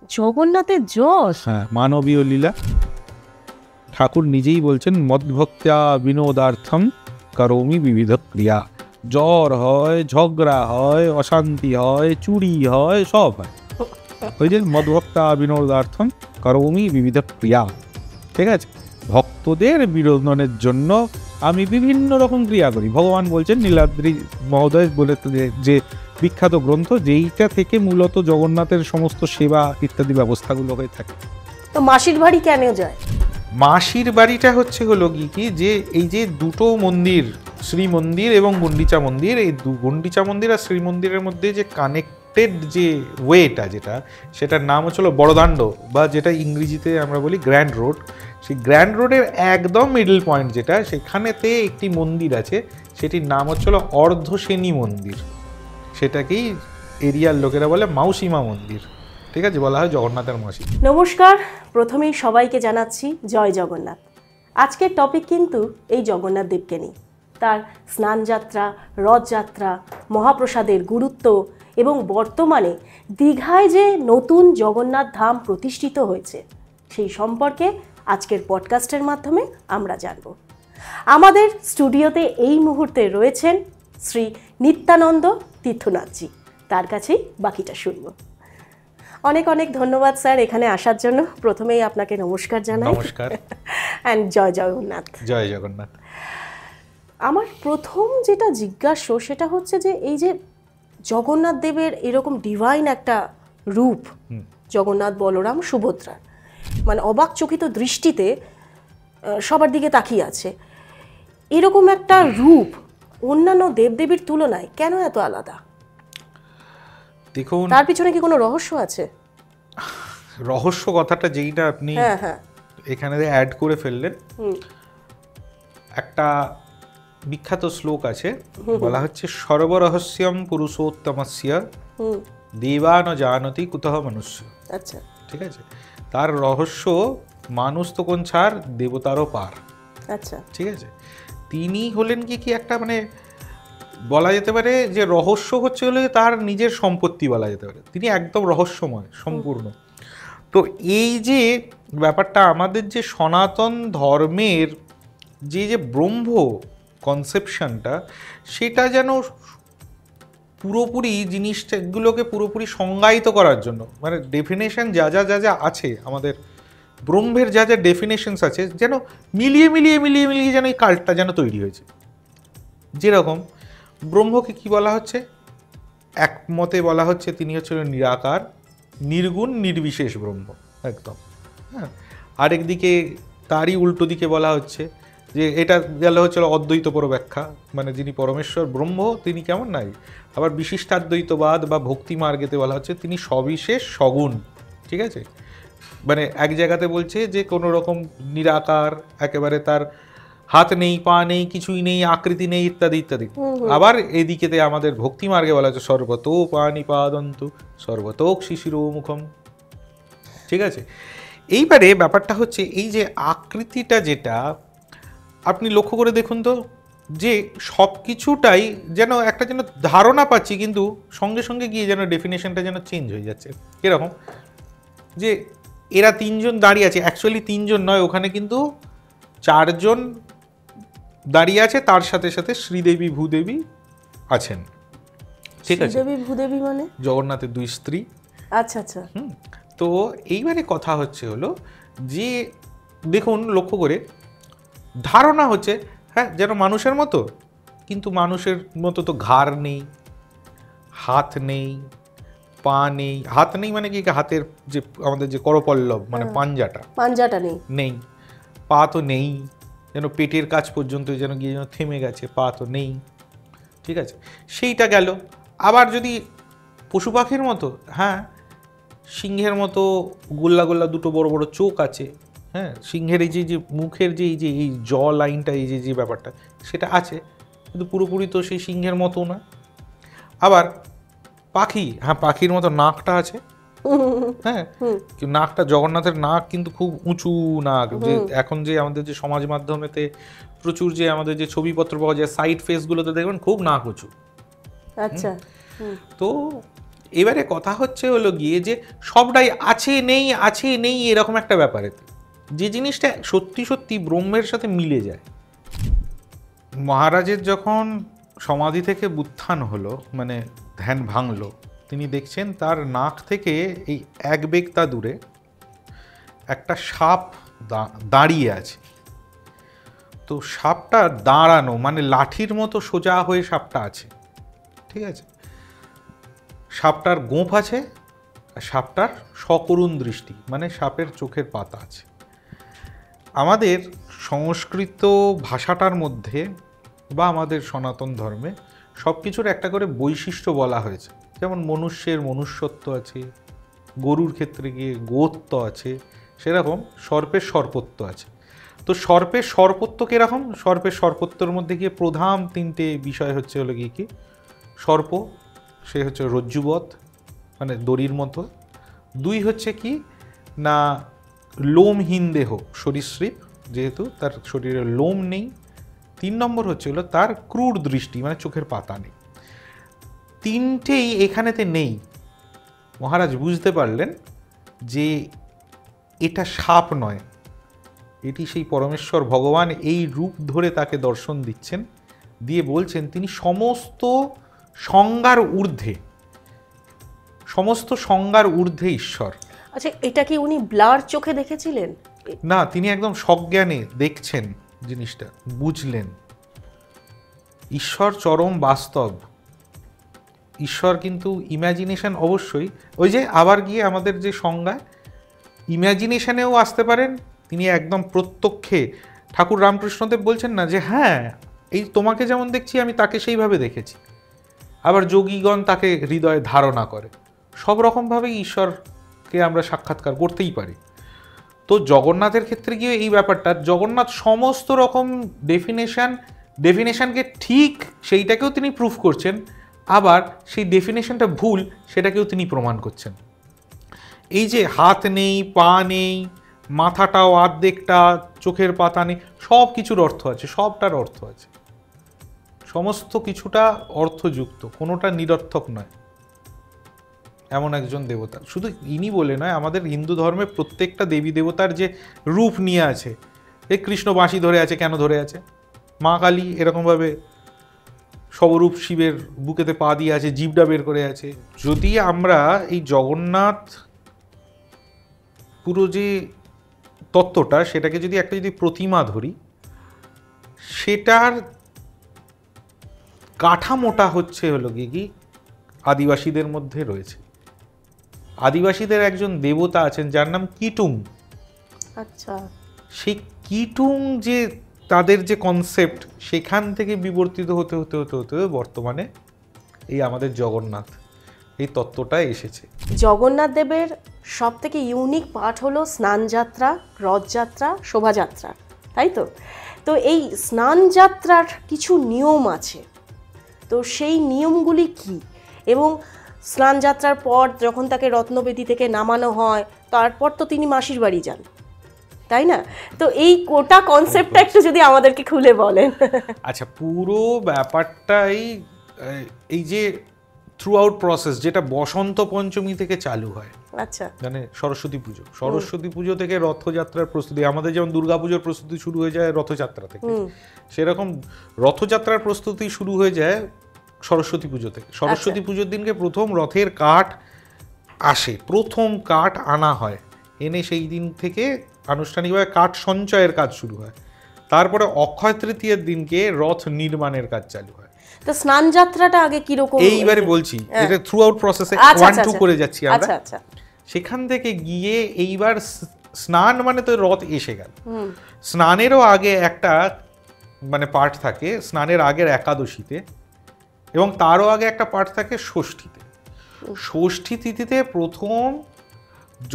জগন্নাথের যশ। হ্যাঁ, মানবীয় লীলা। ঠাকুর নিজেই বলছেন মদ্ভক্ত্যা বিনোদার্থম করোমি বিবিধ ক্রিয়া। জ্বর হয়, ঝগড়া হয়, অশান্তি হয়, চুরি হয়, সব হয় ওই যে মদ্ভক্ত্যা বিনোদার্থম করোমি বিবিধ ক্রিয়া। ঠিক আছে, ভক্তদের বিনোদনের জন্য আমি বিভিন্ন রকম ক্রিয়া করি। ভগবান বলছেন নীলাদ্রি মহোদয় বলে যে বিখ্যাত গ্রন্থ, যেইটা থেকে মূলত জগন্নাথের সমস্ত সেবা ইত্যাদি ব্যবস্থাগুলো হয়ে থাকে। তো মাসির বাড়ি কেন যায়? মাসির বাড়িটা হলো কি যে এই যে দুটো মন্দির, শ্রী মন্দির এবং গুন্ডিচা মন্দির, এই গুন্ডিচা মন্দির আর শ্রী মন্দিরের মধ্যে যে কানেক্টেড যে ওয়েটা, যেটা সেটার নাম হচ্ছিল বড়দাণ্ড, বা যেটা ইংরেজিতে আমরা বলি গ্র্যান্ড রোড। সেই গ্র্যান্ড রোডের একদম মিডল পয়েন্ট যেটা, সেখানেতে একটি মন্দির আছে, সেটির নাম হচ্ছিল অর্ধশনী মন্দির। সেটাকেই এরিয়ার লোকেরা বলে মাউসীমা মন্দির। ঠিক আছে, বলা হয় জগন্নাথের মাসি। নমস্কার, প্রথমেই সবাইকে জানাচ্ছি জয় জগন্নাথ। আজকের টপিক কিন্তু এই জগন্নাথ দেবকে নিয়ে, তার স্নানযাত্রা, রথযাত্রা, মহাপ্রসাদের গুরুত্ব এবং বর্তমানে দীঘায় যে নতুন জগন্নাথ ধাম প্রতিষ্ঠিত হয়েছে সেই সম্পর্কে আজকের পডকাস্টের মাধ্যমে আমরা জানব। আমাদের স্টুডিওতে এই মুহূর্তে রয়েছেন শ্রী নিত্যানন্দ তীর্থনাথজি। তার কাছেই বাকিটা শুনব। অনেক অনেক ধন্যবাদ স্যার এখানে আসার জন্য। প্রথমেই আপনাকে নমস্কার জানাই। নমস্কার অ্যান্ড জয় জগন্নাথ। জয় জগন্নাথ। আমার প্রথম যেটা জিজ্ঞাসা সেটা হচ্ছে যে এই যে জগন্নাথ দেবের এরকম ডিভাইন একটা রূপ, জগন্নাথ বলরাম সুভদ্রার, মানে অবাকচকিত দৃষ্টিতে সবার দিকে তাকিয়ে আছে, এরকম একটা রূপ অন্যান্য দেবদেবীর তুলনায় কেন এত আলাদা? দেখুন, তার পিছনে কি কোনো রহস্য আছে? রহস্য কথাটা যেইটা আপনি এখানে অ্যাড করে ফেললেন, একটা বিখ্যাত শ্লোক আছে, বলা হচ্ছে সর্বরহস্যম পুরুষোত্তমস্য দেবান জানতি কুতঃ মনুষ্য। আচ্ছা, ঠিক আছে, তার রহস্য মানুষ তো কোন ছাড়, দেবতারও পার। আচ্ছা, ঠিক আছে, তিনি হলেন কি একটা মানে বলা যেতে পারে যে রহস্য হচ্ছে তার নিজের সম্পত্তি বলা যেতে পারে। তিনি একদম রহস্যময় সম্পূর্ণ। তো এই যে ব্যাপারটা, আমাদের যে সনাতন ধর্মের যে ব্রহ্ম কনসেপশনটা, সেটা যেন পুরোপুরি জিনিসটাগুলোকে পুরোপুরি সংজ্ঞায়িত করার জন্য, মানে ডেফিনেশন যা যা যা যা আছে আমাদের ব্রহ্মের, যা যা ডেফিনেশনস আছে, যেন মিলিয়ে মিলিয়ে মিলিয়ে মিলিয়ে যেন এই কাল্টটা যেন তৈরি হয়েছে। যেরকম ব্রহ্মকে কি বলা হচ্ছে, একমতে বলা হচ্ছে তিনি হচ্ছিল নিরাকার, নির্গুণ, নির্বিশেষ ব্রহ্ম একদম। হ্যাঁ, আরেকদিকে তারই উল্টো দিকে বলা হচ্ছে যে এটা গেল হচ্ছিল অদ্বৈত পরব্যাখ্যা, মানে যিনি পরমেশ্বর ব্রহ্ম তিনি কেমন নাই। আবার বিশিষ্টাদ্বৈতবাদ বা ভক্তি মার্গেতে বলা হচ্ছে তিনি সবিশেষ সগুণ। ঠিক আছে, মানে এক জায়গাতে বলছে যে কোনো রকম নিরাকার, একেবারে তার হাত নেই, পা নেই, কিছুই নেই, আকৃতি নেই, ইত্যাদি ইত্যাদি। আবার এদিকেতে আমাদের ভক্তি মার্গে বলা হচ্ছে সর্বতো পানিপাদন্তু সর্বতোক শিশিরো মুখম। ঠিক আছে, এইবারে ব্যাপারটা হচ্ছে এই যে আকৃতিটা, যেটা আপনি লক্ষ্য করে দেখুন তো, যে সব কিছুটাই যেন একটা যেন ধারণা পাচ্ছি, কিন্তু সঙ্গে সঙ্গে গিয়ে যেন ডেফিনেশনটা যেন চেঞ্জ হয়ে যাচ্ছে। এরকম যে এরা তিনজন দাঁড়িয়ে আছে, অ্যাকচুয়ালি তিনজন নয়, ওখানে কিন্তু চারজন দাঁড়িয়ে আছে, তার সাথে সাথে শ্রীদেবী ভূদেবী আছেন। ঠিক আছে, শ্রীদেবী ভূদেবী মানে জগন্নাথের দুই স্ত্রী। আচ্ছা আচ্ছা। তো এইবারে কথা হচ্ছে যে দেখুন লক্ষ্য করে ধারণা হচ্ছে হ্যাঁ যেন মানুষের মতো, কিন্তু মানুষের মতো তো ঘাড় নেই, হাত নেই, পা নেই। হাত নেই মানে কি, হাতের যে আমাদের যে করপল্লব মানে পাঞ্জাটা নেই, পা তো নেই, যেন পেটের কাছ পর্যন্ত যেন গিয়ে যেন থেমে গেছে, পা তো নেই। ঠিক আছে, সেইটা গেল। আবার যদি পশু পাখির মতো, হ্যাঁ সিংহের মতো গোল্লা গোল্লা দুটো বড় বড় চোখ আছে, হ্যাঁ সিংহের এই যে মুখের যে এই জ লাইনটা, এই যে ব্যাপারটা সেটা আছে, কিন্তু পুরোপুরি তো সেই সিংহের মতো না। আবার পাখি, হ্যাঁ পাখির মতো নাকটা আছে, হ্যাঁ নাকটা, জগন্নাথের নাক কিন্তু খুব উঁচু নাক। যে এখন যে আমাদের যে সমাজ মাধ্যমেতে প্রচুর যে আমাদের যে ছবিপত্র পাওয়া যায়, সাইড ফেসগুলোতে দেখবেন খুব নাক উঁচু। আচ্ছা, তো এবারে কথা হচ্ছে হলো গিয়ে যে সবটাই আছে নেই এরকম একটা ব্যাপারে, যে জিনিসটা সত্যি সত্যি ব্রহ্মের সাথে মিলে যায়। মহারাজের যখন সমাধি থেকে উত্থান হলো, মানে ধ্যান ভাঙলো, তিনি দেখছেন তার নাক থেকে এই এক বেগতা দূরে একটা সাপ দাঁড়িয়ে আছে। তো সাপটা দাঁড়ানো, মানে লাঠির মতো সোজা হয়ে সাপটা আছে, ঠিক আছে। সাপটার গোঁফ আছে, আর সাপটার সকরুণ দৃষ্টি, মানে সাপের চোখের পাতা আছে। আমাদের সংস্কৃত ভাষাটার মধ্যে বা আমাদের সনাতন ধর্মে সব কিছুর একটা করে বৈশিষ্ট্য বলা হয়েছে। যেমন মনুষ্যের মনুষ্যত্ব আছে, গরুর ক্ষেত্রে গিয়ে গোত্ব আছে, সেরকম সর্পের সর্পত্ব আছে। তো সর্পের সর্পত্ব কীরকম? সর্পের সর্পত্বর মধ্যে গিয়ে প্রধান তিনটে বিষয় হচ্ছে হলো গিয়ে কি, সর্প সে হচ্ছে রজ্জুবৎ, মানে দড়ির মতো। দুই হচ্ছে কি না লোমহীন দেহ, সরীসৃপ, যেহেতু তার শরীরে লোম নেই। 3 নম্বর হচ্ছে হলো তার ক্রূর দৃষ্টি, মানে চোখের পাতা নেই। তিনটেই এখানেতে নেই। মহারাজ বুঝতে পারলেন যে এটা সাপ নয়, এটি সেই পরমেশ্বর ভগবান এই রূপ ধরে তাকে দর্শন দিচ্ছেন, দিয়ে বলছেন তিনি সমস্ত সংজ্ঞার ঊর্ধ্বে, সমস্ত সংজ্ঞার ঊর্ধ্বে ঈশ্বর। আচ্ছা, এটা কি উনি ব্লার চোখে দেখেছিলেন? না, তিনি একদম সজ্ঞানে দেখছেন জিনিসটা, বুঝলেন ঈশ্বর চরম বাস্তব। ঈশ্বর কিন্তু ইমাজিনেশন অবশ্যই, ওই যে আবার গিয়ে আমাদের যে সংজ্ঞা, ইমাজিনেশনেও আসতে পারেন তিনি, একদম প্রত্যক্ষে। ঠাকুর রামকৃষ্ণদেব বলছেন না যে হ্যাঁ এই তোমাকে যেমন দেখছি আমি তাকে সেইভাবে দেখেছি। আবার যোগীগণ তাকে হৃদয়ে ধারণা করে। সব রকমভাবেই ঈশ্বরকে আমরা সাক্ষাৎকার করতেই পারি। তো জগন্নাথের ক্ষেত্রে গিয়ে এই ব্যাপারটা, জগন্নাথ সমস্ত রকম ডেফিনেশনকে ঠিক সেইটাকেও তিনি প্রুফ করছেন, আবার সেই ডেফিনেশনটা ভুল সেটাকেও তিনি প্রমাণ করছেন। এই যে হাত নেই, পা নেই, মাথাটাও অর্ধেকটা, চোখের পাতা নেই, সব কিছুর অর্থ আছে, সবটার অর্থ আছে, সমস্ত কিছুটা অর্থযুক্ত, কোনোটা নিরর্থক নয়। এমন একজন দেবতা, শুধু ইনি বলে নয়, আমাদের হিন্দু ধর্মে প্রত্যেকটা দেবী দেবতার যে রূপ নিয়ে আছে, এই কৃষ্ণ বাঁশি ধরে আছে, কেন ধরে আছে? মা কালী এরকমভাবে সবরূপ শিবের বুকেতে পা দিয়ে আছে, জিভটা বের করে আছে। যদি আমরা এই জগন্নাথ পুরো যে তত্ত্বটা, সেটাকে যদি একটা প্রতিমা ধরি, সেটার কাঠামোটা হচ্ছে হলো কি আদিবাসীদের মধ্যে রয়েছে। আদিবাসীদের একজন দেবতা আছেন যার নাম কিটুং। আচ্ছা, সেই কিটুং যে তাদের যে কনসেপ্ট, সেখান থেকে বিবর্তিত হতে হতে হতে হতে বর্তমানে এই আমাদের জগন্নাথ, এই তত্ত্বটা এসেছে। জগন্নাথ দেবের সব থেকে ইউনিক পার্ট হলো স্নানযাত্রা, রথযাত্রা, শোভাযাত্রা, তাই তো? তো এই স্নানযাত্রার কিছু নিয়ম আছে, তো সেই নিয়মগুলি কি? এবং স্নানযাত্রার পর যখন তাকে রত্নবেদী থেকে নামানো হয়, তারপর তো তিনি মাসির বাড়ি যান, তাই না? তো এই গোটা কনসেপ্টটা একটু যদি আমাদেরকে খুলে বলেন। আচ্ছা, পুরো ব্যাপারটাই এই যে থ্রু আউট প্রসেস, যেটা বসন্ত পঞ্চমী থেকে চালু হয়। আচ্ছা, মানে সরস্বতী পুজো থেকে রথযাত্রার প্রস্তুতি, আমাদের যেমন দুর্গাপুজোর প্রস্তুতি শুরু হয়ে যায় রথযাত্রা থেকে, সেরকম রথযাত্রার প্রস্তুতি শুরু হয়ে যায় সরস্বতী পুজো থেকে। সরস্বতী পুজোর দিনকে প্রথম রথের কাঠ আসে, প্রথম কাঠ আনা হয়, এনে সেই দিন থেকে আনুষ্ঠানিকভাবে কাঠ সঞ্চয়ের কাজ শুরু হয়। তারপরে অক্ষয় তৃতীয়ার দিনকে রথ নির্মাণের কাজ চালু হয়। তো স্নান যাত্রাটা আগে কি রকম? এইবারে বলছি, এটা থ্রু আউট প্রসেসে 1-2 করে যাচ্ছি আমরা। আচ্ছা, সেখান থেকে গিয়ে এইবার স্নান, মানে তো রথ এসে গেল। স্নানেরও আগে একটা মানে পার্ট থাকে, স্নানের আগের একাদশীতে, এবং তারও আগে একটা পার্ট থাকে ষষ্ঠীতে। ষষ্ঠী তিথিতে প্রথম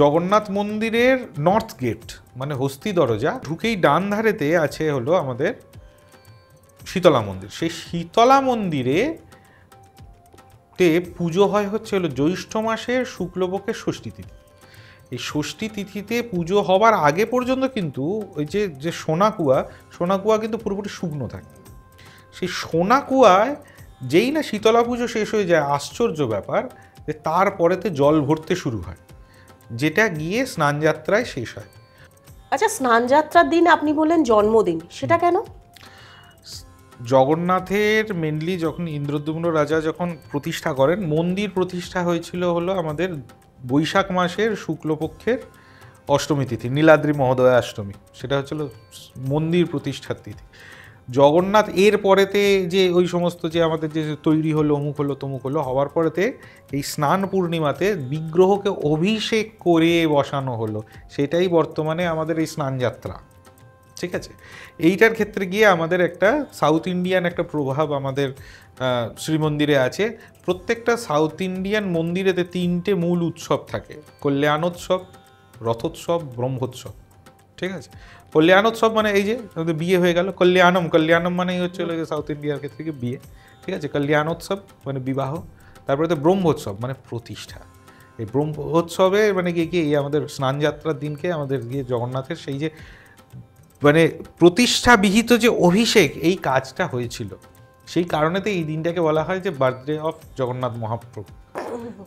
জগন্নাথ মন্দিরের নর্থ গেট, মানে হস্তি দরজা, ঢুকেই ডান ধারেতে আছে হলো আমাদের শীতলা মন্দির। সেই শীতলা মন্দিরে পুজো হয় হচ্ছে হলো জ্যৈষ্ঠ মাসের শুক্লপক্ষের ষষ্ঠী তিথি। এই ষষ্ঠী তিথিতে পুজো হবার আগে পর্যন্ত কিন্তু ওই যে সোনাকুয়া কিন্তু পুরোপুরি শুকনো থাকে। সেই সোনাকুয়ায় যেই না শীতলা পুজো শেষ হয়ে যায়, আশ্চর্য ব্যাপার, যে তারপরেতে জল ভরতে শুরু হয়, যেটা গিয়ে স্নানযাত্রায় শেষ হয়। আচ্ছা, স্নানযাত্রার দিন আপনি বললেন জন্মদিন, সেটা কেন? জগন্নাথের মেনলি যখন ইন্দ্রদ্যুম্ন রাজা যখন প্রতিষ্ঠা করেন, মন্দির প্রতিষ্ঠা হয়েছিল হলো আমাদের বৈশাখ মাসের শুক্লপক্ষের অষ্টমী তিথি, নীলাদ্রি মহোদয়া অষ্টমী, সেটা হচ্ছিল মন্দির প্রতিষ্ঠার তিথি। জগন্নাথ এর পরেতে যে ওই সমস্ত যে আমাদের যে তৈরি হলো, অমুক হলো তমুক হলো, হওয়ার পরেতে এই স্নান পূর্ণিমাতে বিগ্রহকে অভিষেক করে বসানো হলো, সেটাই বর্তমানে আমাদের এই স্নানযাত্রা। ঠিক আছে, এইটার ক্ষেত্রে গিয়ে আমাদের একটা সাউথ ইন্ডিয়ান একটা প্রভাব আমাদের শ্রীমন্দিরে আছে। প্রত্যেকটা সাউথ ইন্ডিয়ান মন্দিরেতে 3টে মূল উৎসব থাকে: কল্যাণোৎসব, রথোৎসব, ব্রহ্মোৎসব। ঠিক আছে, কল্যাণোৎসব মানে এই যে আমাদের বিয়ে হয়ে গেল, কল্যাণম মানেই হচ্ছে সাউথ ইন্ডিয়ার ক্ষেত্রে গিয়ে বিয়ে। ঠিক আছে, কল্যাণোৎসব মানে বিবাহ। তারপরে তো ব্রহ্মোৎসব মানে প্রতিষ্ঠা। এই ব্রহ্মোৎসবে মানে গিয়ে এই আমাদের স্নানযাত্রার দিনকে আমাদের গিয়ে জগন্নাথের সেই যে মানে প্রতিষ্ঠা বিহিত যে অভিষেক, এই কাজটা হয়েছিল, সেই কারণেতে এই দিনটাকে বলা হয় যে বার্থডে অফ জগন্নাথ মহাপ্রভু।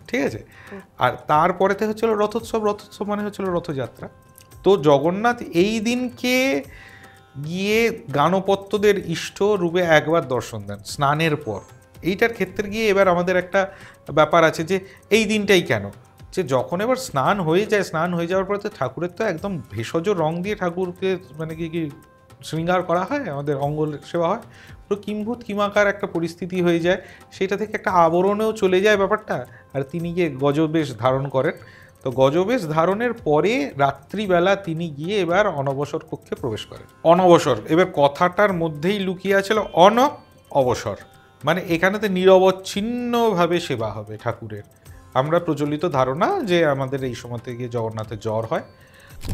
ঠিক আছে, আর তারপরেতে হচ্ছিল রথোৎসব। রথোৎসব মানে হচ্ছিল রথযাত্রা। তো জগন্নাথ এই দিনকে গিয়ে গানপত্যদের ইষ্ট রূপে একবার দর্শন দেন স্নানের পর। এইটার ক্ষেত্রে গিয়ে এবার আমাদের একটা ব্যাপার আছে যে এই দিনটাই কেন, যে যখন এবার স্নান হয়ে যায়, স্নান হয়ে যাওয়ার পরে তো ঠাকুরের তো একদম ভেষজ রং দিয়ে ঠাকুরকে মানে কি শৃঙ্গার করা হয়, আমাদের অঙ্গ সেবা হয়, পুরো কিম্ভূত কিমাকার একটা পরিস্থিতি হয়ে যায়। সেটা থেকে একটা আবরণেও চলে যায় ব্যাপারটা, আর তিনি গিয়ে গজবেশ ধারণ করেন। তো গজবেশ ধারণের পরে রাত্রিবেলা তিনি গিয়ে এবার অনবসর কক্ষে প্রবেশ করেন। অনবসর, এবার কথাটার মধ্যেই লুকিয়ে আছে অবসর, মানে এখানেতে নিরবচ্ছিন্নভাবে সেবা হবে ঠাকুরের। আমরা প্রচলিত ধারণা যে আমাদের এই সময়তে গিয়ে জগন্নাথের জ্বর হয়।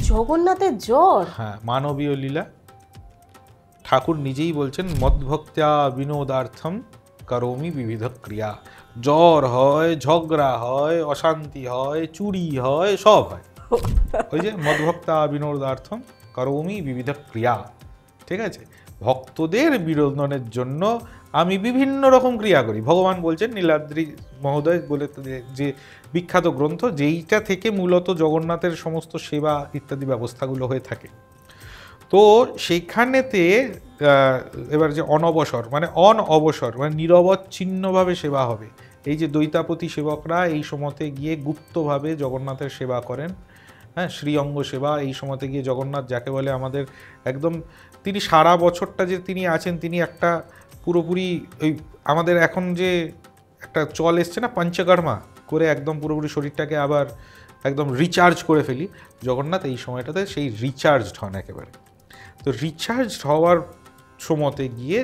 জগন্নাথের জ্বর? হ্যাঁ, মানবীয় লীলা। ঠাকুর নিজেই বলছেন, মদ্ভক্ত্যা বিনোদার্থম করোমি বিবিধ ক্রিয়া। জ্বর হয়, ঝগড়া হয়, অশান্তি হয়, চুরি হয়, সব হয়। ওই যে মদ্ভক্ত্যা বিনোদার্থম করোমি বিবিধ ক্রিয়া। ঠিক আছে, ভক্তদের বিনোদনের জন্য আমি বিভিন্ন রকম ক্রিয়া করি। ভগবান বলছেন, নীলাদ্রি মহোদয় বলে যে বিখ্যাত গ্রন্থ, যেইটা থেকে মূলত জগন্নাথের সমস্ত সেবা ইত্যাদি ব্যবস্থাগুলো হয়ে থাকে। তো সেইখানেতে এবার যে অনবসর মানে অনবসর মানে নিরবচ্ছিন্নভাবে সেবা হবে। এই যে দৈতাপতি সেবকরা এই সময়তে গিয়ে গুপ্তভাবে জগন্নাথের সেবা করেন। হ্যাঁ, শ্রীঅঙ্গ সেবা। এই সময়তে গিয়ে জগন্নাথ যাকে বলে আমাদের একদম, তিনি সারা বছরটা যে তিনি আছেন, তিনি একটা পুরোপুরি ওই আমাদের এখন যে একটা চল এসছে না, পঞ্চকর্মা করে একদম পুরোপুরি শরীরটাকে আবার একদম রিচার্জ করে ফেলি। জগন্নাথ এই সময়টাতে সেই রিচার্জড হন একেবারে। তো রিচার্জ হওয়ার সময়তে গিয়ে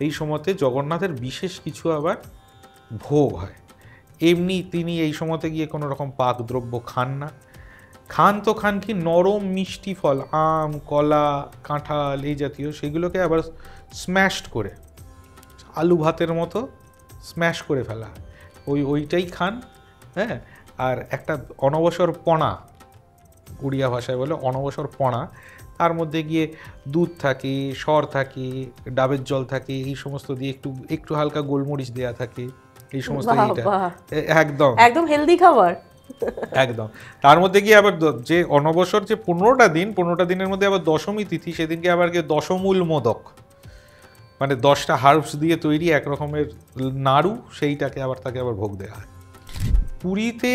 এই সময়তে জগন্নাথের বিশেষ কিছু আবার ভোগ হয়। এমনি তিনি এই সময়তে গিয়ে কোনো রকম পাকদ্রব্য খান না। খান তো খান কি, নরম মিষ্টি ফল, আম, কলা, কাঁঠাল এই জাতীয়, সেগুলোকে আবার স্ম্যাশড করে আলু ভাতের মতো স্ম্যাশ করে ফেলা হয়, ওইটাই খান। হ্যাঁ, আর একটা অনবসর পণা, উড়িয়া ভাষায় বলে অনবসর পণা, তার মধ্যে গিয়ে দুধ থাকে, সর থাকে, ডাবের জল থাকে, এই সমস্ত দিয়ে একটু একটু হালকা গোলমরিচ দেয়া থাকে, এই সমস্ত। এইটা একদম একদম হেলদি খাবার একদম। তার মধ্যে গিয়ে আবার যে অনবসর যে 15টা দিন, 15টা দিনের মধ্যে আবার দশমী তিথি, সেদিনকে আবার গিয়ে দশমূল মোদক, মানে 10টা হার্বস দিয়ে তৈরি এক রকমের নাড়ু, সেইটাকে আবার তাকে আবার ভোগ দেওয়া হয়। পুরীতে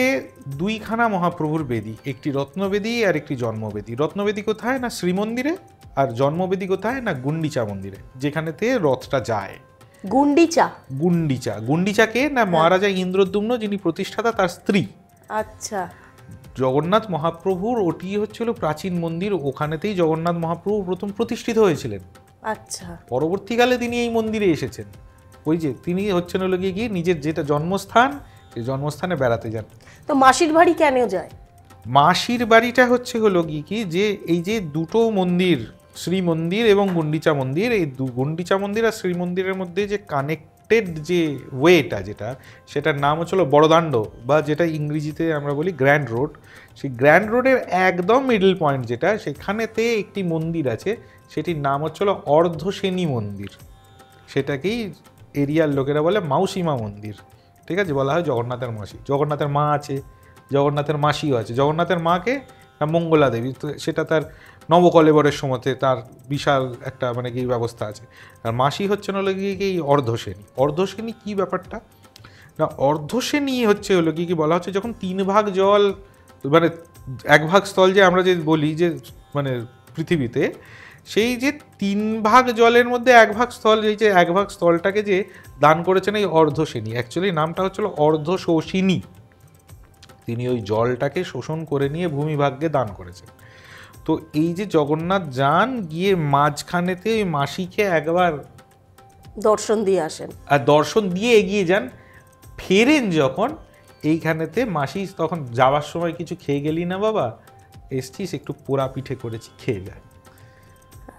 2খানা মহাপ্রভুর বেদী, একটি রত্নবেদী আর একটি জন্মবেদী। রত্নবেদী কোথায় না শ্রীমন্দিরে, আর জন্মবেদী কোথায় না গুন্ডিচা মন্দিরে, যেখানেতে রথটা যায়। গুন্ডিচা? গুন্ডিচা, গুন্ডিচাকে না মহারাজা ইন্দ্রদ্যুম্ন যিনি প্রতিষ্ঠাতা, তার স্ত্রী। আচ্ছা, জগন্নাথ মহাপ্রভুর ওটি হচ্ছিল প্রাচীন মন্দির, ওখানেতেই জগন্নাথ মহাপ্রভু প্রথম প্রতিষ্ঠিত হয়েছিলেন। আচ্ছা, পরবর্তীকালে তিনি এই মন্দিরে এসেছেন। ওই যে তিনি হচ্ছেন হলো গিয়ে নিজের যেটা জন্মস্থান, সেই জন্মস্থানে বেড়াতে যান। তো মাসির বাড়ি কেন যায়? মাসির বাড়িটা হচ্ছে হলো কি যে এই যে দুটো মন্দির, শ্রী মন্দির এবং গুন্ডিচা মন্দির, এই গুন্ডিচা মন্দির আর শ্রী মন্দিরের মধ্যে যে কানেক্টেড যে ওয়েটা, যেটা সেটার নাম হচ্ছিল বড়দাণ্ড, বা যেটা ইংরেজিতে আমরা বলি গ্র্যান্ড রোড। সেই গ্র্যান্ড রোডের একদম মিডল পয়েন্ট যেটা, সেখানেতে একটি মন্দির আছে, সেটির নাম হচ্ছিল অর্ধশনী মন্দির। সেটাকেই এরিয়ার লোকেরা বলে মাউসিমা মন্দির। ঠিক আছে, বলা হয় জগন্নাথের মাসি। জগন্নাথের মা আছে, জগন্নাথের মাসিও আছে। জগন্নাথের মাকে মঙ্গলা দেবী, তো সেটা তার নবকলেবরের সময়তে তার বিশাল একটা মানে কি ব্যবস্থা আছে। আর মাসি হচ্ছেন হলো গিয়ে কি অর্ধশ্রেণী। অর্ধশ্রেণী কী ব্যাপারটা না, অর্ধশ্রেণী হচ্ছে হলো কি বলা হচ্ছে যখন 3 ভাগ জল মানে 1 ভাগ স্থল যে আমরা যে বলি যে মানে পৃথিবীতে, সেই যে 3 ভাগ জলের মধ্যে 1 ভাগ স্থল, এই যে 1 ভাগ স্থলটাকে যে দান করেছেন এই অর্ধশ্রেণী, অ্যাকচুয়ালি নামটা হচ্ছিল অর্ধশোষিনী। তিনি ওই জলটাকে শোষণ করে নিয়ে ভূমিভাগ্যে দান করেছেন। তো এই যে জগন্নাথ যান গিয়ে মাঝখানেতে ওই মাসিকে একবার দর্শন দিয়ে আসেন, আর দর্শন দিয়ে এগিয়ে যান, ফেরেন যখন এইখানেতে মাসি তখন যাওয়ার সময় কিছু খেয়ে গেলি না বাবা, এসছিস একটু পোড়া পিঠে করেছি খেয়ে যায়।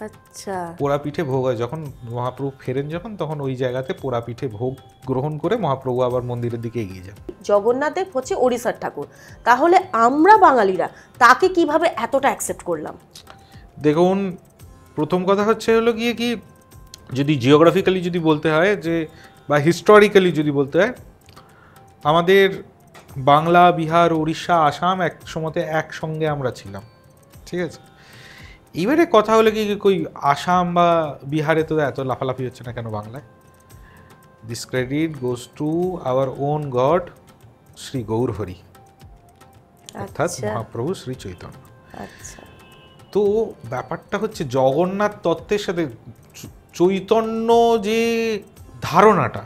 আচ্ছা, পোড়া পিঠে ভোগ হয় যখন মহাপ্রভু ফেরেন যখন, তখন ওই জায়গাতে পোড়া পিঠে ভোগ গ্রহণ করে মহাপ্রভু আবার মন্দিরের দিকে এগিয়ে যান। জগন্নাথ দেব হচ্ছে ওড়িশার ঠাকুর, তাহলে আমরা বাঙালিরা তাকে কিভাবে এতটা অ্যাকসেপ্ট করলাম? দেখুন, প্রথম কথা হচ্ছে হলো গিয়ে কি, যদি জিওগ্রাফিক্যালি যদি বলতে হয় যে বা হিস্টোরিক্যালি যদি বলতে হয়, আমাদের বাংলা, বিহার, উড়িষ্যা, আসাম এক সময়তে একসঙ্গে আমরা ছিলাম, ঠিক আছে। এবারে কথা হলো কি, কই আসাম বা বিহারে তো এত লাফালাফি হচ্ছে না কেন বাংলায়? This credit goes to our own god Shri Gaur Hari, অর্থাৎ মহাপ্রভু শ্রী চৈতন্য। আচ্ছা, তো ব্যাপারটা হচ্ছে জগন্নাথ তত্ত্বের সাথে চৈতন্য যে ধারণাটা,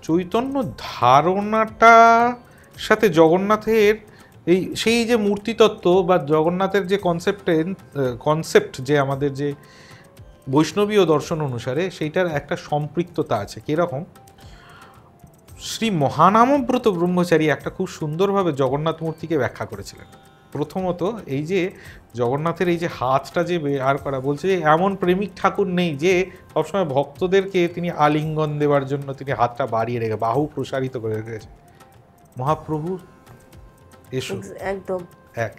চৈতন্য ধারণাটা সাথে জগন্নাথের এই সেই যে মূর্তিতত্ত্ব বা জগন্নাথের যে কনসেপ্ট যে আমাদের যে বৈষ্ণবীয় দর্শন অনুসারে সেইটার একটা সম্পৃক্ততা আছে। কীরকম? শ্রী মহানামব্রত ব্রহ্মচারী একটা খুব সুন্দরভাবে জগন্নাথ মূর্তিকে ব্যাখ্যা করেছিলেন। প্রথমত এই যে জগন্নাথের এই যে হাতটা যে বের করা, বলছে যে এমন প্রেমিক ঠাকুর নেই যে সবসময় ভক্তদেরকে তিনি আলিঙ্গন দেওয়ার জন্য তিনি হাতটা বাড়িয়ে রেখে বাহু প্রসারিত করে রেখেছে। মহাপ্রভু এসো, একদম। 1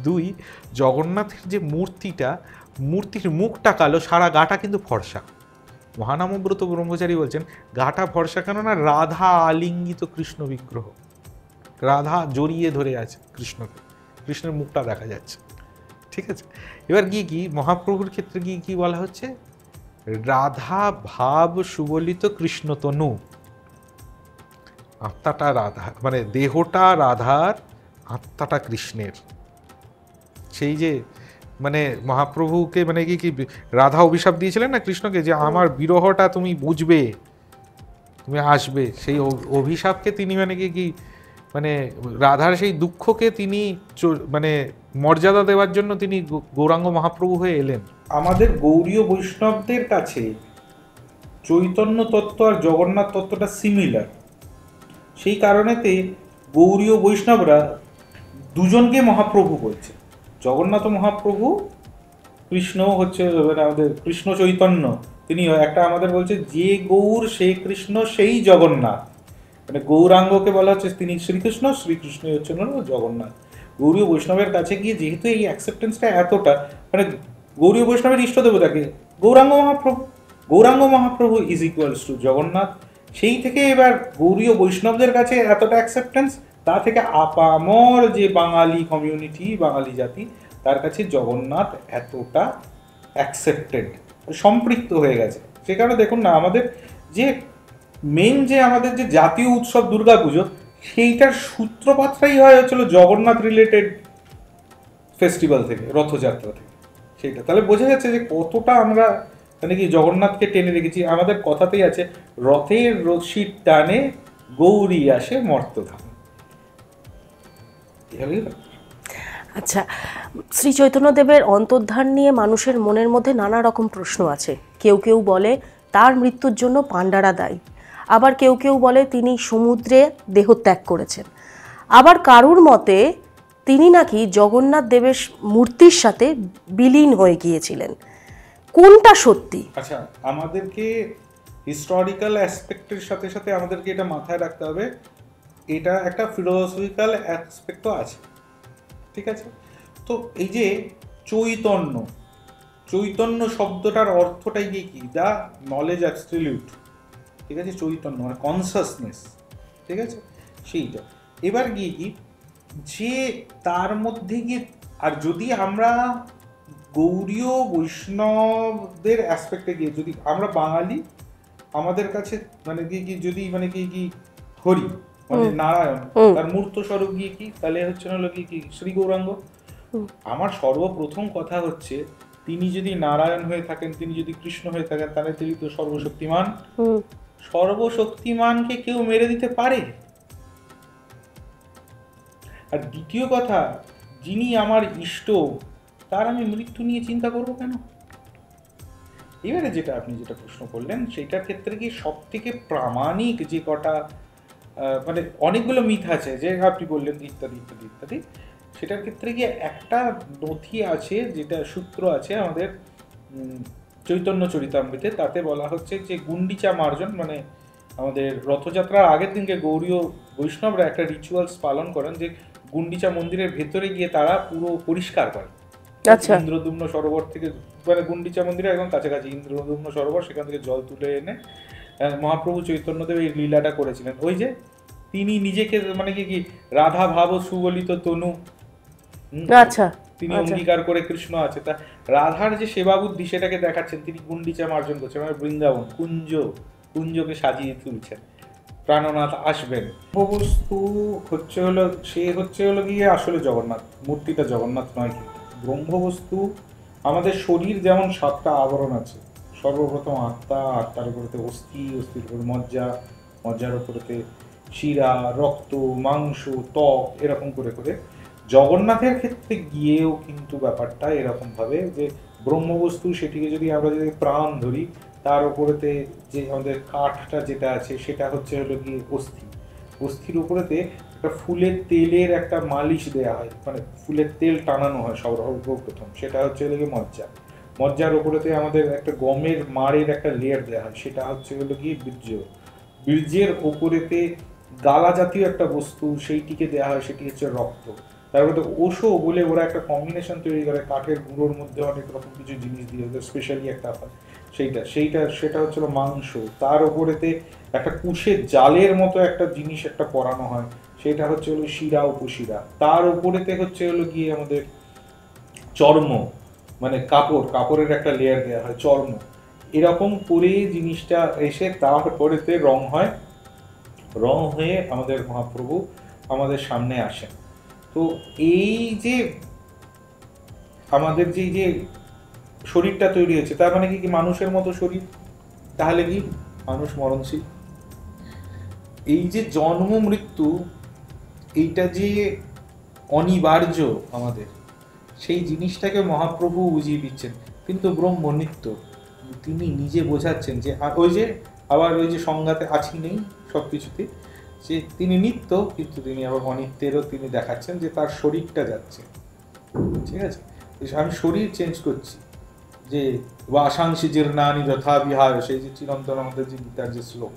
2 জগন্নাথের যে মূর্তিটা, মূর্তির মুখটা কালো, সারা গাটা কিন্তু ফর্সা। মহানামব্রত ব্রহ্মচারী বলছেন গাটা ফর্সা কেননা রাধা আলিঙ্গিত কৃষ্ণ বিগ্রহ, রাধা জড়িয়ে ধরে আছে কৃষ্ণকে, কৃষ্ণের মুখটা দেখা যাচ্ছে, ঠিক আছে। এবার গিয়ে কি মহাপ্রভুর ক্ষেত্রে গিয়ে কি বলা হচ্ছে, রাধা ভাব সুবলিত কৃষ্ণতনু, আত্মাটা রাধা মানে দেহটা রাধার, আত্মাটা কৃষ্ণের। সেই যে মানে মহাপ্রভুকে মানে কি রাধা অভিশাপ দিয়েছিলেন না কৃষ্ণকে, যে আমার বিরহটা তুমি বুঝবে, তুমি আসবে, সেই অভিশাপকে তিনি মানে কি মানে রাধার সেই দুঃখকে তিনি মানে মর্যাদা দেওয়ার জন্য তিনি গৌরাঙ্গ মহাপ্রভু হয়ে এলেন। আমাদের গৌরীয় বৈষ্ণবদের কাছে চৈতন্য তত্ত্ব আর জগন্নাথ তত্ত্বটা সিমিলার, সেই কারণেতে গৌরীয় বৈষ্ণবরা দুজনকে মহাপ্রভু বলছে। জগন্নাথ মহাপ্রভু, কৃষ্ণ হচ্ছে আমাদের কৃষ্ণ চৈতন্য, তিনি একটা আমাদের বলছে যে গৌর সে কৃষ্ণ সেই জগন্নাথ, মানে গৌরাঙ্গকে বলা হচ্ছে তিনি শ্রীকৃষ্ণ, শ্রীকৃষ্ণ হচ্ছেন জগন্নাথ। গৌরীয় বৈষ্ণবের কাছে গিয়ে যেহেতু এই অ্যাকসেপ্টেন্সটা এতটা, মানে গৌরীয় বৈষ্ণবের ইষ্ট দেবতাকে Gauranga Mahaprabhu, Gauranga Mahaprabhu is equals to Jagannath. সেই থেকে এবার গৌরীয় বৈষ্ণবদের কাছে এতটা অ্যাকসেপ্টেন্স, তা থেকে আপামর যে বাঙালি কমিউনিটি, বাঙালি জাতি, তার কাছে জগন্নাথ এতটা অ্যাকসেপ্টেড, সম্পৃক্ত হয়ে গেছে। সে কারণে দেখুন না, আমাদের যে মেন যে আমাদের যে জাতীয় উৎসব দুর্গাপুজো, সেইটার সূত্রপাতটাই হয় হচ্ছিল জগন্নাথ রিলেটেড ফেস্টিভ্যাল থেকে, রথযাত্রা থেকে। সেইটা তাহলে বোঝা যাচ্ছে যে কতটা আমরা মানে কি জগন্নাথকে টেনে রেখেছি। আমাদের কথাতেই আছে রথের রশির টানে গৌরী আসে মর্তধাম। আচ্ছা, শ্রী চৈতন্যদেবের অন্তর্ধান নিয়ে মানুষের মনের মধ্যে নানা রকম প্রশ্ন আছে। কেউ কেউ বলে তার মৃত্যুর জন্য পাণ্ডারা দায়ী, আবার কেউ কেউ বলে তিনি সমুদ্রে দেহত্যাগ করেছেন, আবার কারুর মতে তিনি নাকি জগন্নাথ দেবের মূর্তির সাথে বিলীন হয়ে গিয়েছিলেন। কোনটা সত্যি? আচ্ছা, আমাদেরকে হিস্টোরিক্যাল অ্যাসপেক্টের সাথে সাথে আমাদেরকে এটা মাথায় রাখতে হবে, এটা একটা ফিলোসফিক্যাল অ্যাসপেক্টও আছে, ঠিক আছে। তো এই যে চৈতন্য, চৈতন্য শব্দটার অর্থটাই কি? দ্য নলেজ অ্যাবসলিউট, ঠিক আছে। চৈতন্য মানে কনসাসনেস, ঠিক আছে, সেইটা। এবার গিয়ে কি যে তার মধ্যে গিয়ে, আর যদি আমরা গৌড়ীয় বৈষ্ণবদের অ্যাসপেক্টে গিয়ে, যদি আমরা বাঙালি, আমাদের কাছে মানে কি যদি মানে কি হরি মানে নারায়ণ, তার মূর্ত স্বরূপ গিয়ে কি, তাহলে হচ্ছে হলো কি শ্রী গৌরাঙ্গ। আমার সর্বপ্রথম কথা হচ্ছে, তিনি যদি নারায়ণ হয়ে থাকেন, তিনি যদি কৃষ্ণ হয়ে থাকেন, তাহলে তিনি তো সর্বশক্তিমান। সর্বশক্তিমানকে কেউ মেরে দিতে পারে? আর দ্বিতীয় কথা, যিনি আমার ইষ্ট, তার আমি মৃত্যু নিয়ে চিন্তা করবো কেন? এবারে যেটা আপনি যেটা প্রশ্ন করলেন, সেটার ক্ষেত্রে কি সব থেকে প্রামাণিক যে কটা মানে অনেকগুলো মিথ আছে যে আপনি বললেন ইত্যাদি ইত্যাদি ইত্যাদি, সেটার ক্ষেত্রে গিয়ে একটা নথি আছে, যেটা সূত্র আছে আমাদের চৈতন্য চরিতামৃতে, তাতে বলা হচ্ছে যে গুন্ডিচা মার্জন, মানে আমাদের রথযাত্রার আগের দিনকে গৌড়ীয় বৈষ্ণবরা একটা রিচুয়ালস পালন করেন, যে গুন্ডিচা মন্দিরের ভেতরে গিয়ে তারা পুরো পরিষ্কার করে। ইন্দ্রদুম্ন সরোবর থেকে, মানে গুন্ডিচা মন্দিরে একদম কাছাকাছি ইন্দ্রদুম্ন সরোবর, সেখান থেকে জল তুলে এনে মহাপ্রভু চৈতন্যদেব এই লীলাটা করেছিলেন। ওই যে তিনি নিজেকে মানে কি রাধা ভাব সুবলিত তনু, আচ্ছা, তিনি অঙ্গীকার করে কৃষ্ণ আছে, তা রাধার যে সেবা বুদ্ধি সেটাকে দেখাচ্ছেন, তিনি গুন্ডিচা মার্জন করছেন, মানে বৃন্দাবন কুঞ্জকে সাজিয়ে তুলছেন, প্রাণনাথ আসবেন। বস্তু হচ্ছে হলো, সে হচ্ছে হলো গিয়ে আসলে জগন্নাথ, মূর্তিটা জগন্নাথ নয়। কিন্তু ব্রহ্মবস্তু, আমাদের শরীর যেমন 7টা আবরণ আছে, সর্বপ্রথম আত্মা, আত্মার উপরেতে অস্থি, অস্থির উপর মজ্জা, মজ্জার উপরেতে শিরা, রক্ত, মাংস, ত্বক, এরকম করে করে জগন্নাথের ক্ষেত্রে গিয়েও কিন্তু ব্যাপারটা এরকম ভাবে যে ব্রহ্মবস্তু, সেটিকে যদি আমরা যদি প্রাণ ধরি, তার উপরেতে যে আমাদের কাঠটা যেটা আছে সেটা হচ্ছে হলো গিয়ে অস্থি, অস্থির উপরেতে একটা ফুলের তেলের একটা মালিশ দেওয়া হয়, মানে ফুলের তেল টানানো হয় সর্বপ্রথম, সেটা হচ্ছে হলো গিয়ে মজ্জা, মজ্জার উপরেতে আমাদের একটা গমের মাড়ের একটা লেয়ার দেওয়া হয়, সেটা হচ্ছে হলো গিয়ে বীর্য, বীর্যের ওপরেতে গালা জাতীয় একটা বস্তু, সেইটিকে দেওয়া হয়, সেটি হচ্ছে রক্ত। তারপরে ওশো বলে ওরা একটা কম্বিনেশন তৈরি করে কাঠের গুঁড়োর মধ্যে অনেক রকম কিছু জিনিস দিয়ে, স্পেশালি একটা হয় সেটা হচ্ছিল মাংস, তার উপরেতে একটা কুশের জালের মতো একটা জিনিস একটা পরানো হয়, সেটা হচ্ছে হলো শিরা উপশিরা, তার উপরেতে হচ্ছে হলো গিয়ে আমাদের চর্ম, মানে কাপড়ের একটা লেয়ার দেওয়া হয়, চর্ম, এরকম করে জিনিসটা এসে তারপরেতে রং হয়, রং হয়ে আমাদের মহাপ্রভু আমাদের সামনে আসেন। তো এই যে আমাদের যে শরীরটা তৈরি হয়েছে, তার মানে কি মানুষের মতো শরীর, তাহলে কি মানুষ মরণশীল। এই যে জন্ম মৃত্যু, এইটা যে অনিবার্য আমাদের, সেই জিনিসটাকে মহাপ্রভু বুঝিয়ে দিচ্ছেন। কিন্তু ব্রহ্ম নিত্য, তিনি নিজে বোঝাচ্ছেন যে ওই যে আবার ওই যে সংজ্ঞাতে আছি নেই সব কিছুতে, যে তিনি নিত্য, কিন্তু তিনি আবার অনিত্যেরও তিনি দেখাচ্ছেন যে তার শরীরটা যাচ্ছে, ঠিক আছে, আমি শরীর চেঞ্জ করছি, যে বাসাংশী জীর্ণানি যথা বিহায়, সেই যে চিরন্তন আমাদের যে গীতার যে শ্লোক,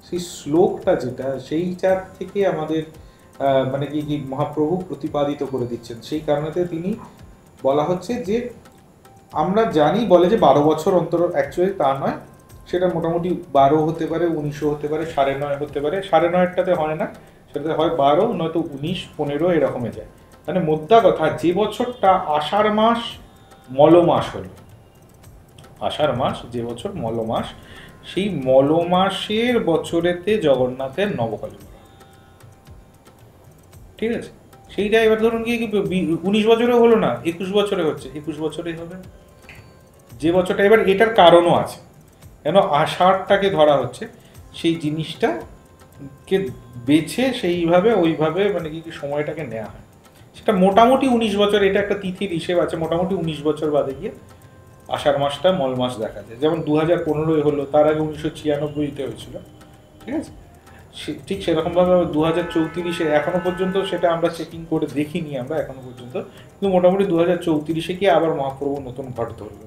সেই শ্লোকটা যেটা, সেইটার থেকে আমাদের মানে কি মহাপ্রভু প্রতিপাদিত করে দিচ্ছেন। সেই কারণেতে তিনি বলা হচ্ছে যে আমরা জানি, বলে যে 12 বছর অন্তর, অ্যাকচুয়ালি তা নয়, সেটা মোটামুটি 12 হতে পারে, 19 হতে পারে, 9.5 হতে পারে, 9.5টাতে হয় না, সেটাতে হয় 12, নয়তো 19, 15 এরকমে যায়। মানে মোদ্দা কথা, যে বছরটা আষাঢ় মাস মলমাস হলো, আষাঢ় মাস যে বছর মলমাস, সেই মলমাসের বছরেতে জগন্নাথের নবকলেবর, ঠিক আছে, সেইটা এবার ধরুন গিয়ে 19 বছরে হলো না, 21 বছরে হচ্ছে, 21 বছরেই হবে যে বছরটা। এবার এটার কারণও আছে, কেন আষাঢ়টাকে ধরা হচ্ছে, সেই জিনিসটাকে বেছে সেইভাবে ওইভাবে মানে কি সময়টাকে নেওয়া হয়, সেটা মোটামুটি 19 বছর, এটা একটা তিথির হিসেব আছে, মোটামুটি 19 বছর বাদে গিয়ে আষাঢ় মাসটা মল মাস দেখা যায়। যেমন 2015 হলো, তার আগে 1996-তে হয়েছিল, ঠিক আছে, ঠিক সেরকমভাবে 2034-এ এখনো পর্যন্ত সেটা আমরা চেকিং করে দেখিনি আমরা এখনো পর্যন্ত, কিন্তু মোটামুটি 2034-এ গিয়ে আবার মহাপ্রভু নতুন ঘট ধরবে।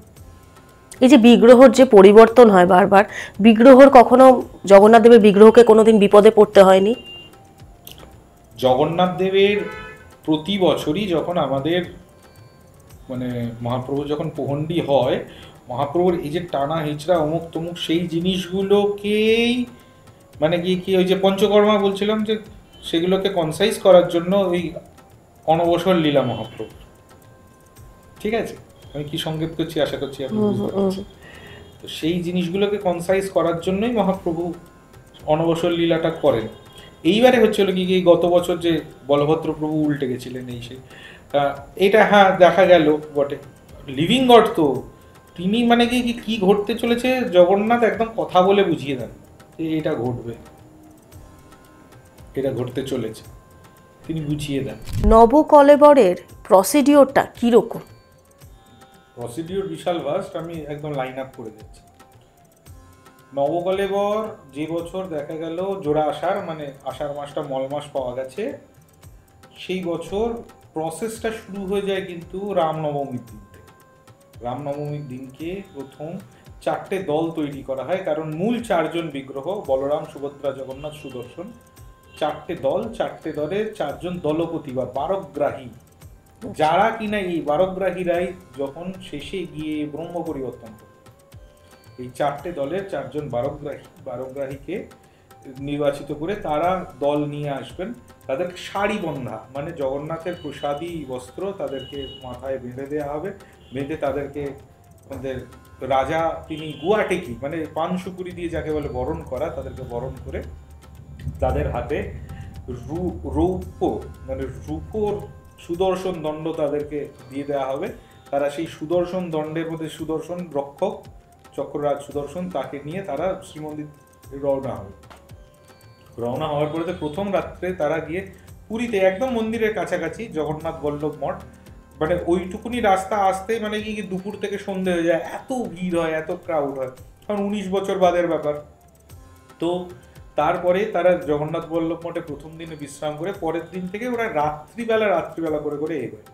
এই যে বিগ্রহর যে পরিবর্তন হয় বারবার, বিগ্রহর কখনো জগন্নাথ দেবের বিগ্রহকে কোনোদিন বিপদে পড়তে হয়নি? জগন্নাথ দেবের প্রতি বছরই যখন আমাদের মানে মহাপ্রভু যখন পহণ্ডি হয়, মহাপ্রভুর এই যে টানা হিচড়া অমুক তমুক সেই জিনিসগুলোকেই মানে কি কি ওই যে পঞ্চকর্মা বলছিলাম যে সেগুলোকে কনসাইজ করার জন্য ওই অনবসর লীলা মহাপ্রভু, ঠিক আছে, আমি কি সংকেত করছি আশা করছি আপনি বুঝতে পারছেন। তো সেই জিনিসগুলোকে কনসাইজ করার জন্যই মহাপ্রভু অনবসর লীলাটা করেন। এইবারে হচ্ছিল কি কি গত বছর যে বলভদ্র প্রভু উল্টে গেছিলেন এই সেই এটা হ্যাঁ দেখা গেল বটে, লিভিং গড তো তিনি মানে কি কি ঘটতে চলেছে জগন্নাথ একদম কথা বলে বুঝিয়ে দেন যে এটা ঘটবে, এটা ঘটতে চলেছে, তিনি বুঝিয়ে দেন। নবকলেবরের প্রসিডিওরটা কীরকম? প্রসিডিওর বিশাল ভাস্ট, আমি একদম লাইন আপ করে দিচ্ছি। নবকলেবর যে বছর দেখা গেল জোড়া আষাঢ়, মানে আষাঢ় মাসটা মল মাস পাওয়া গেছে, সেই বছর প্রসেসটা শুরু হয়ে যায় কিন্তু রামনবমীর দিন থেকে। রামনবমীর দিনকে প্রথম 4টে দল তৈরি করা হয়, কারণ মূল 4জন বিগ্রহ বলরাম, সুভদ্রা, জগন্নাথ, সুদর্শন, 4টে দল, 4টে দলের 4জন দলপতি বা বারগ্রাহী, যারা কিনা এই বারগ্রাহীরাই যখন শেষে গিয়ে ব্রহ্ম পরিবর্তন করে। এই 4টে দলের 4জন বারগ্রাহীকে নির্বাচিত করে তারা দল নিয়ে আসবেন। তাদের শাড়ি বন্ধা, মানে জগন্নাথের প্রসাদী বস্ত্র তাদেরকে মাথায় বেঁধে দেওয়া হবে, বেঁধে তাদেরকে আমাদের রাজা তিনি গুয়াটেকি মানে পান সুপুরি দিয়ে যাকে বলে বরণ করা, তাদেরকে বরণ করে তাদের হাতে রৌপ্য মানে রূপোর সুদর্শন দণ্ড তাদেরকে দিয়ে দেওয়া হবে। তারা সেই সুদর্শন দণ্ডের মধ্যে সুদর্শন রক্ষক চক্ররাজ সুদর্শন তাকে নিয়ে তারা শ্রীমন্দির রওনা হবে। রওনা হওয়ার পরে প্রথম রাত্রে তারা গিয়ে পুরীতে একদম মন্দিরের কাছাকাছি জগন্নাথ বল্লভ মঠ, মানে ওইটুকুনি রাস্তা আসতে মানে কি দুপুর থেকে সন্ধে হয়ে যায়, এত ভিড় হয়, এত ক্রাউড হয়, কারণ 19 বছর বাদের ব্যাপার। তো তারপরে তারা জগন্নাথ বল্লভ মঠে প্রথম দিনে বিশ্রাম করে পরের দিন থেকে ওরা রাত্রিবেলা করে করে এগোয়।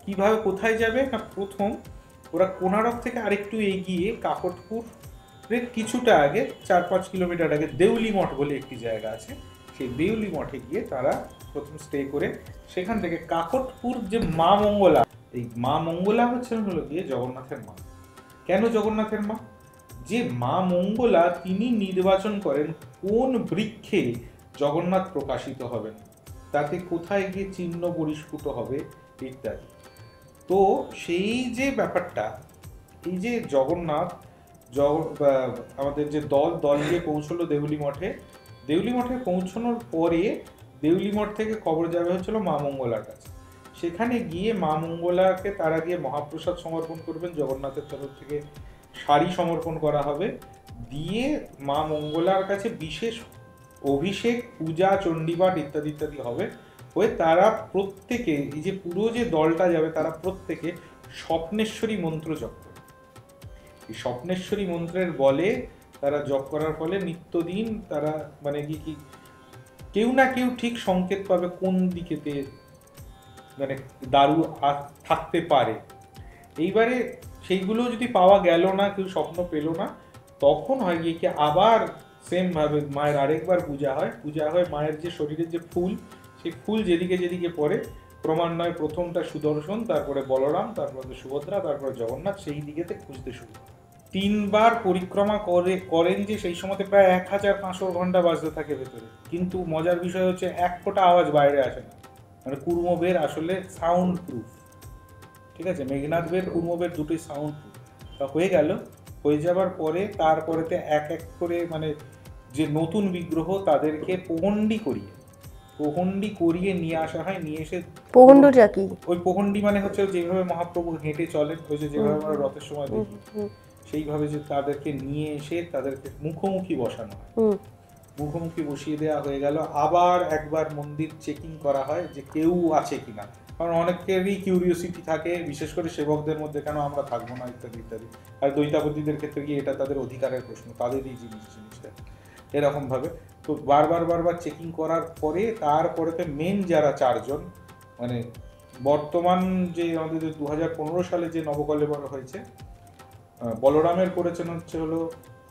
কিভাবে কোথায় যাবে না, প্রথম ওরা কোনারক থেকে আরেকটু এগিয়ে কাকটপুরের কিছুটা আগে 4-5 কিলোমিটার আগে দেউলি মঠ বলে একটি জায়গা আছে, সেই দেউলি মঠে গিয়ে তারা প্রথম স্টে করে সেখান থেকে কাকটপুর যে মা মঙ্গলা, এই মা মঙ্গলা হলো গিয়ে জগন্নাথের মা। কেন জগন্নাথের মা? যে মা মঙ্গলা তিনি নির্বাচন করেন কোন বৃক্ষে জগন্নাথ প্রকাশিত হবেন, তাতে কোথায় গিয়ে চিহ্ন পরিস্ফুট হবে ইত্যাদি। তো সেই যে ব্যাপারটা, এই যে জগন্নাথ আমাদের যে দল গিয়ে পৌঁছলো দেউলি মঠে পৌঁছানোর পরে দেউলি মঠ থেকে খবর যাবে হচ্ছিল মা মঙ্গলার কাছে। সেখানে গিয়ে মা মঙ্গলাকে তারা গিয়ে মহাপ্রসাদ সমর্পণ করবেন, জগন্নাথের তরফ থেকে শাড়ি সমর্পণ করা হবে, দিয়ে মা মঙ্গলার কাছে বিশেষ অভিষেক, পূজা, চণ্ডীপাঠ ইত্যাদি ইত্যাদি হবে। হয়ে তারা প্রত্যেকে এই যে পুরো যে দলটা যাবে তারা প্রত্যেকে স্বপ্নেশ্বরী মন্ত্র জপ করবে। এই স্বপ্নেশ্বরী মন্ত্রের বলে তারা জপ করার ফলে নিত্যদিন তারা মানে কি কেউ না কেউ ঠিক সংকেত পাবে কোন দিকেতে মানে দারু থাকতে পারে। এইবারে সেইগুলো যদি পাওয়া গেল না, কেউ স্বপ্ন পেল না, তখন হয় গিয়ে কি আবার সেম ভাবে মায়ের আরেকবার পূজা হয় মায়ের যে শরীরের যে ফুল, সেই ফুল যেদিকে পড়ে ক্রমান্বয়ে প্রথমটা সুদর্শন, তারপরে বলরাম, তারপরে সুভদ্রা, তারপরে জগন্নাথ, সেই দিকেতে খুঁজতে শুরু 3বার পরিক্রমা করেন যে সেই সময় প্রায় 1500 ঘন্টা বাজতে থাকে ভেতরে। কিন্তু মজার বিষয় হচ্ছে 1 ফোঁটা আওয়াজ বাইরে আসে না, মানে কুর্মবের আসলে সাউন্ড প্রুফ, ঠিক আছে, মেঘনাথ বের কুর্মবের দুটোই সাউন্ড প্রুফ। তা হয়ে যাবার পরে তারপরেতে এক করে মানে যে নতুন বিগ্রহ তাদেরকে পোহন্ডি করিয়ে নিয়ে আসা হয়। নিয়ে এসে পোহন্ডটা কি? ওই পোহন্ডি মানে হচ্ছে যেভাবে মহাপ্রভু হেঁটে চলেন, ওই যেভাবে আমরা রথের সময় দেখি, সেইভাবে যে তাদেরকে নিয়ে এসে তাদেরকে মুখোমুখি বসানো হয়। মুখোমুখি বসিয়ে দেওয়া হয়ে গেল, আবার একবার মন্দির চেকিং করা হয় যে কেউ আছে কিনা, কারণ অনেকেরই কিউরিওসিটি থাকে, বিশেষ করে সেবকদের মধ্যে, কেন আমরা থাকবো না ইত্যাদি ইত্যাদি। আর দৈতাপতিদের ক্ষেত্রে গিয়ে এটা তাদের অধিকারের প্রশ্ন, তাদেরই জিনিসটা এরকম ভাবে। তো বারবার চেকিং করার পরে তারপরেতে মেন যারা 4জন, মানে বর্তমান যে আমাদের 2015 সালে যে নবকলেবর হয়েছে, বলরামের করেছেন হলো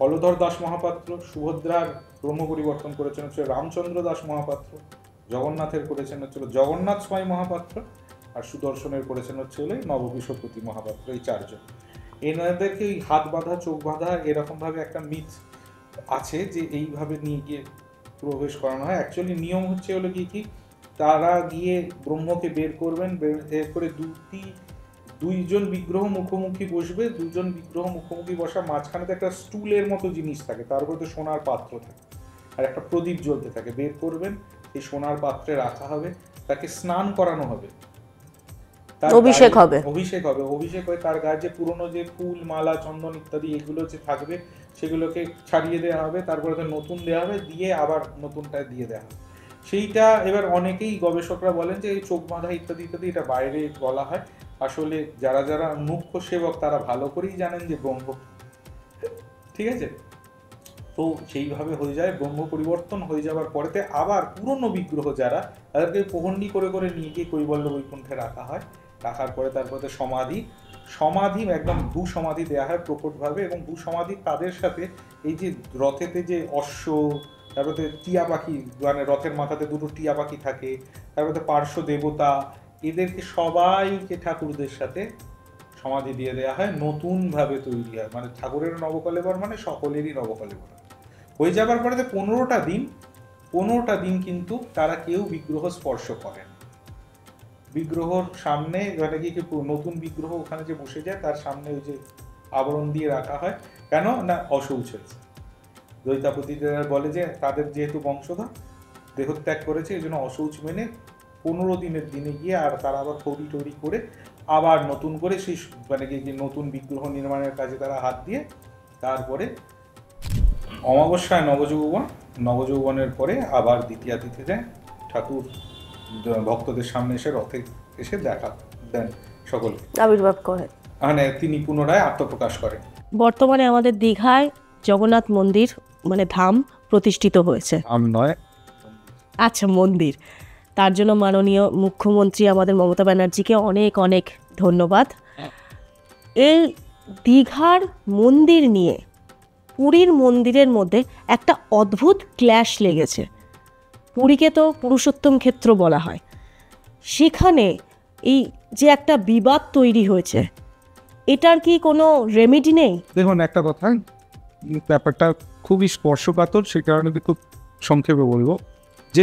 হলধর দাস মহাপাত্র, সুভদ্রার ব্রহ্ম পরিবর্তন করেছেন হচ্ছে রামচন্দ্র দাস মহাপাত্র, জগন্নাথের করেছেন হচ্ছিল জগন্নাথ স্বামী মহাপাত্র, আর সুদর্শনের করেছেন হচ্ছিল নববিশ্বপতি মহাপাত্র। এই 4জন, এনাদেরকে হাত বাঁধা চোখ বাঁধা এরকম ভাবে একটা মিথ আছে যে এইভাবে নিয়ে গিয়ে প্রবেশ করানো হয়। অ্যাকচুয়ালি নিয়ম হচ্ছে হলো কি তারা গিয়ে ব্রহ্মকে বের করবেন, বের করে দুইজন বিগ্রহ মুখোমুখি বসবে, দুজন বিগ্রহ মুখোমুখি বসা, মাঝখানে তো একটা স্টুলের মতো জিনিস থাকে, তার উপরে তো সোনার পাত্র থাকে আর একটা প্রদীপ জ্বলতে থাকে, বের করবেন, এই সোনার পাত্রে রাখা হবে, তাকে স্নান করানো হবে, অভিষেক হবে, অভিষেক হয়ে তার গায়ে যে পুরনো যে ফুল মালা চন্দন ইত্যাদি এগুলো যে থাকবে সেগুলোকে ছাড়িয়ে দেওয়া হবে, তারপরে তো নতুন দেওয়া হবে, দিয়ে আবার নতুনটা দিয়ে দেওয়া হবে। সেইটা এবার অনেকেই গবেষকরা বলেন যে এই চোখ বাঁধা ইত্যাদি ইত্যাদি এটা বাইরে বলা হয়, আসলে যারা যারা মুখ্য সেবক তারা ভালো করেই জানেন যে ব্রহ্ম, ঠিক আছে, তো সেইভাবে হয়ে যায়। ব্রহ্ম পরিবর্তন হয়ে যাওয়ার পরেতে আবার পুরনো বিগ্রহ যারা তাদেরকে পহণ্ডি করে করে নিয়ে গিয়ে কৈবল্য বৈকুণ্ঠে রাখা হয়, রাখার পরে তারপরে সমাধি একদম ভূ সমাধি দেওয়া হয় প্রকটভাবে, এবং ভূ সমাধি তাদের সাথে এই যে রথেতে যে অশ্ব, তারপরে টিয়া পাখি, মানে রথের মাথাতে দুটো টিয়া পাখি থাকে, তারপরে পার্শ্ব দেবতা, এদেরকে সবাইকে ঠাকুরদের সাথে সমাধি দিয়ে দেওয়া হয়, নতুনভাবে তৈরি হয়, মানে ঠাকুরের নবকলেবর মানে সকলেরই নবকলেবর হয়ে যাবার পরে 15টা দিন কিন্তু তারা কেউ বিগ্রহ স্পর্শ করেন। বিগ্রহর সামনে মানে কি নতুন বিগ্রহ ওখানে যে বসে যায় তার সামনে ওই যে আবরণ দিয়ে রাখা হয়, কেন না অশৌচ হয়েছে। দৈতাপতিরা বলে যে তাদের যেহেতু বংশধর দেহত্যাগ করেছে এই জন্য অশৌচ মেনে 15 দিনের দিনে গিয়ে আর তারা আবার খড়ি টড়ি করে আবার নতুন করে সেই মানে কি নতুন বিগ্রহ নির্মাণের কাজে তারা হাত দিয়ে, তারপরে অমাবস্যায় নবযৌবনের পরে আবার দ্বিতীয়া তিথিতে ঠাকুর ভক্তদের সামনে এসে রথে এসে দেখা দেন, সকল আবির্ভাব করে, মানে তিনি পুনরায় আত্মপ্রকাশ করেন। বর্তমানে আমাদের দীঘায় জগন্নাথ মন্দির মানে ধাম প্রতিষ্ঠিত হয়েছে, ধাম নয়, আচ্ছা মন্দির, তার জন্য মাননীয় মুখ্যমন্ত্রী আমাদের মমতা ব্যানার্জিকে অনেক অনেক ধন্যবাদ। এই দীঘার মন্দির নিয়ে পুরীর মন্দিরের মধ্যে একটা অদ্ভুত ক্ল্যাশ লেগেছে। পুরীকে তো পুরুষোত্তম ক্ষেত্র বলা হয়, সেখানে এই যে একটা বিবাদ তৈরি হয়েছে, এটার কি কোনো রেমেডি নেই? দেখুন, একটা কথা, ব্যাপারটা খুবই স্পর্শকাতর, সে কারণে খুব সংক্ষেপে বলবো যে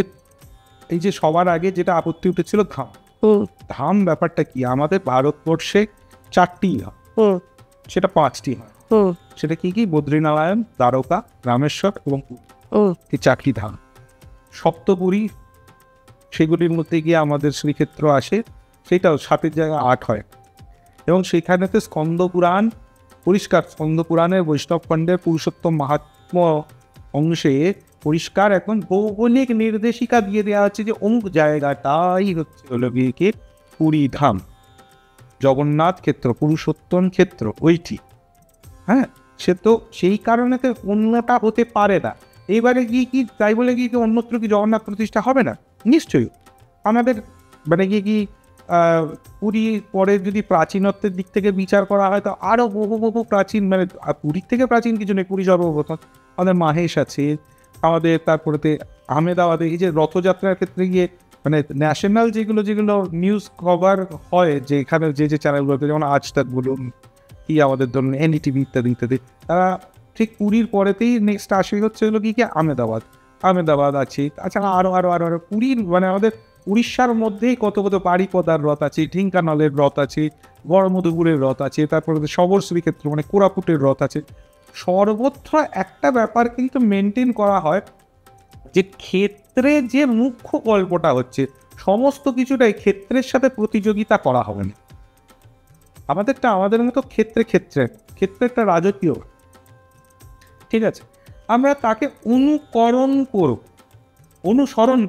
এই যে সবার আগে যেটা আপত্তি উঠেছিল ধাম ব্যাপারটা কি, আমাদের ভারতবর্ষে 4টি হয়, সেটা 5টি হয়, সেটা কি কি বদ্রীনারায়ণ, দ্বারকা, রামেশ্বর এবং এই 4টি ধাম। সপ্তপুরী সেগুলির মধ্যে গিয়ে আমাদের শ্রীক্ষেত্র আসে, সেটাও 7-এর জায়গায় 8 হয়, এবং সেখানেতে স্কন্দ পুরাণ পরিষ্কার, স্কন্দ পুরাণের বৈষ্ণব খণ্ডের পুরুষোত্তম মাহাত্ম্য অংশে পরিষ্কার এখন ভৌগোলিক নির্দেশিকা দিয়ে দেওয়া হচ্ছে যে অমুক জায়গাটাই হচ্ছে হলো গিয়ে পুরী ধাম, জগন্নাথ ক্ষেত্র, পুরুষোত্তম ক্ষেত্র ওইটি। হ্যাঁ, সে তো সেই কারণে তো অন্যটা হতে পারে না। এইবারে কি তাই বলে কি অন্যত্র কি জগন্নাথ প্রতিষ্ঠা হবে না? নিশ্চয়ই। আমাদের মানে কি পুরী পরে যদি প্রাচীনত্বের দিক থেকে বিচার করা হয় তো আরও বহু প্রাচীন, মানে পুরীর থেকে প্রাচীন কিছু নেই, পুরী সর্বপ্রথম। আমাদের মাহেশ আছে, আমাদের তারপরেতে আহমেদাবাদে এই যে রথযাত্রার ক্ষেত্রে গিয়ে মানে ন্যাশনাল যেগুলো নিউজ কভার হয়, যে এখানে যে চ্যানেলগুলোতে, যেমন আজ তাক বলুন কি আমাদের ধরুন এনডিটিভি ইত্যাদি ইত্যাদি, তারা ঠিক পুরীর পরেতেই নেক্সট আসে হচ্ছে হলো কি আহমেদাবাদ আছে। আচ্ছা, আরো পুরীর মানে আমাদের উড়িষ্যার মধ্যেই কত পারিপদার রথ আছে, ঢেঙ্কানালের রথ আছে, গড়মধুপুরের রথ আছে, তারপরে সবর শ্রীক্ষেত্র মানে কোরাপুটের রথ আছে। সর্বত্র একটা ব্যাপার কিন্তু মেনটেন করা হয় যে ক্ষেত্রে যে মুখ্য গল্পটা হচ্ছে সমস্ত কিছুটাই ক্ষেত্রের সাথে প্রতিযোগিতা করা হবে না। আমাদের মতো ক্ষেত্রে একটা রাজকীয়, ঠিক আছে, আমরা তাকে অনুসরণ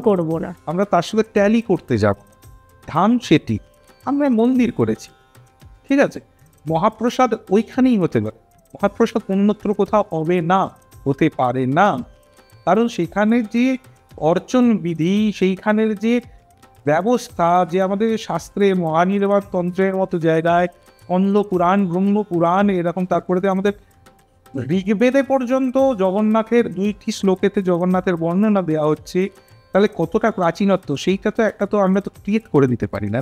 করব না, আমরা তার সাথে ট্যালি করতে যাব। ধাম সেটি আমরা মন্দির করেছি, ঠিক আছে, মহাপ্রসাদ ওইখানেই হতে পারে, মহাপ্রসাদ অন্যত্র কোথাও হবে না, হতে পারে না, কারণ সেখানের যে অর্চন বিধি, সেইখানের যে ব্যবস্থা, যে আমাদের শাস্ত্রে মহানির্বাণ তন্ত্রের মতো জায়গায় স্কন্দ পুরাণ, ব্রহ্ম পুরাণ এরকম, তারপরে আমাদের ঋগ্বেদে পর্যন্ত জগন্নাথের 2টি শ্লোকেতে জগন্নাথের বর্ণনা দেওয়া হচ্ছে, তাহলে কতটা প্রাচীনত্ব সেইটা তো একটা তো আমরা তো ক্রিয়েট করে দিতে পারি না।